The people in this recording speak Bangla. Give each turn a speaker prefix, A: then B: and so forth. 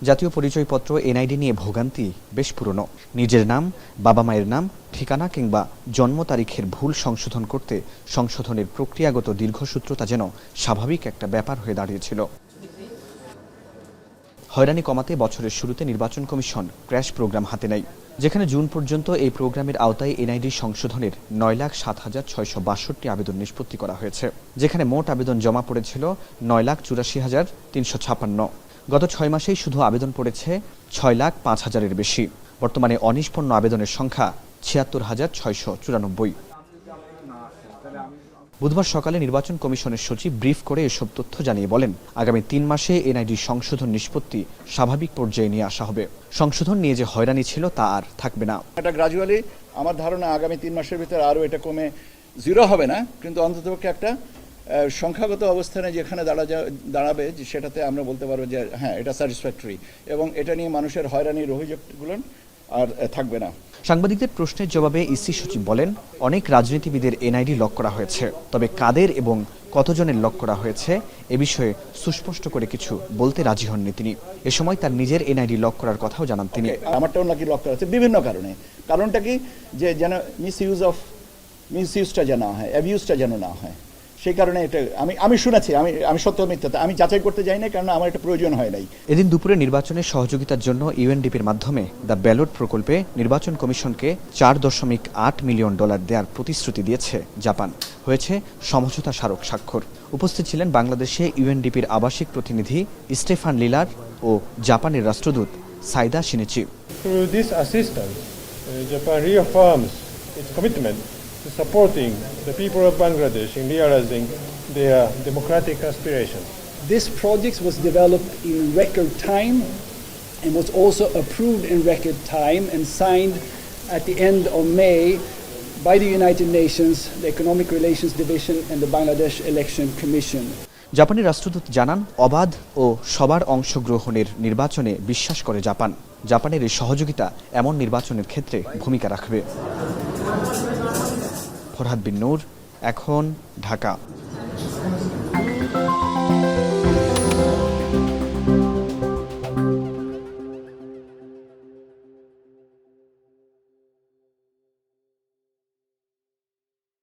A: জাতীয় পরিচয়পত্র এনআইডি নিয়ে ভোগান্তি বেশ পুরনো। নিজের নাম, বাবা মায়ের নাম, ঠিকানা কিংবা জন্ম তারিখের ভুল সংশোধন করতে সংশোধনের প্রক্রিয়াগত দীর্ঘসূত্রতা যেন স্বাভাবিক একটা ব্যাপার হয়ে দাঁড়িয়েছিল। হয়রানি কমাতে বছরের শুরুতে নির্বাচন কমিশন ক্র্যাশ প্রোগ্রাম হাতে নেয়, যেখানে জুন পর্যন্ত এই প্রোগ্রামের আওতায় এনআইডি সংশোধনের 9,07,662 আবেদন নিষ্পত্তি করা হয়েছে, যেখানে মোট আবেদন জমা পড়েছিল 9,84,356। গত 6 মাসেই শুধু আবেদন পড়েছে 6,05,000-এর বেশি। বর্তমানে অনিষ্পন্ন আবেদনের সংখ্যা 76,694। বুধবার সকালে নির্বাচন কমিশনের সচিব ব্রিফ করে এসব তথ্য জানিয়ে বলেন, আগামী 3 মাসে এনআইডি সংশোধন নিষ্পত্তি স্বাভাবিক পর্যায়ে নিয়ে আসা হবে। সংশোধন নিয়ে যে হয়রানি ছিল তা আর থাকবে না।
B: এটা গ্রাজুয়ালি আমার ধারণা আগামী 3 মাসের ভিতরে আরও এটা কমে 0 হবে না, কিন্তু অন্ততপক্ষে একটা সংখ্যাগত অবস্থানে যেখানে দাঁড়াবে সেটাতে আমরা বলতে পারবো যে হ্যাঁ, এটা স্যাটিসফ্যাক্টরি এবং এটা নিয়ে মানুষের হয়রানির অভিযোগগুলো আর থাকবে না।
A: সাংবাদিকদের প্রশ্নের জবাবে ইসি সচিব বলেন, অনেক রাজনীতিবিদের এনআইডি লক করা হয়েছে, তবে কাদের এবং কতজনের লক করা হয়েছে এ বিষয়ে সুস্পষ্ট করে কিছু বলতে রাজি হননি তিনি। এ সময় তার নিজের এনআইডি লক করার কথাও জানান তিনি।
B: আমারটাও নাকি লক করা হচ্ছে বিভিন্ন কারণে। কারণটা কি, যে যেন মিসইউজটা যেন না হয়, অ্যাবিউজটা যেন না হয়, সেই কারণে এটা আমি শুনেছি। আমি সত্য মিথ্যা আমি যাচাই করতে যাই না, কারণ আমার এটা প্রয়োজন হয় নাই।
A: এদিন দুপুরে নির্বাচনের সহযোগিতার জন্য ইউএনডিপির মাধ্যমে দ্য ব্যালট প্রকল্পে নির্বাচন কমিশনকে $4.8 মিলিয়ন দেওয়ার প্রতিশ্রুতি দিয়েছে জাপান। হয়েছে সমঝোতা স্মারক স্বাক্ষর। উপস্থিত ছিলেন বাংলাদেশে ইউএনডিপির আবাসিক প্রতিনিধি স্টেফান লিলার ও জাপানের রাষ্ট্রদূত Saida Shinichi.
C: Through this assistance, Japan reaffirms its commitment to supporting the people of Bangladesh in realizing their democratic aspirations.
D: This project was developed in record time and was also approved in record time and signed at the end of May by the United Nations, the Economic Relations Division and the Bangladesh Election Commission.
A: জাপানি রাষ্ট্রদূত জানান, অবাধ ও সবার অংশগ্রহণের নির্বাচনে বিশ্বাস করে জাপান। জাপানের এই সহযোগিতা এমন নির্বাচনের ক্ষেত্রে ভূমিকা রাখবে। ফরহাদ বিন নূর, এখন, ঢাকা।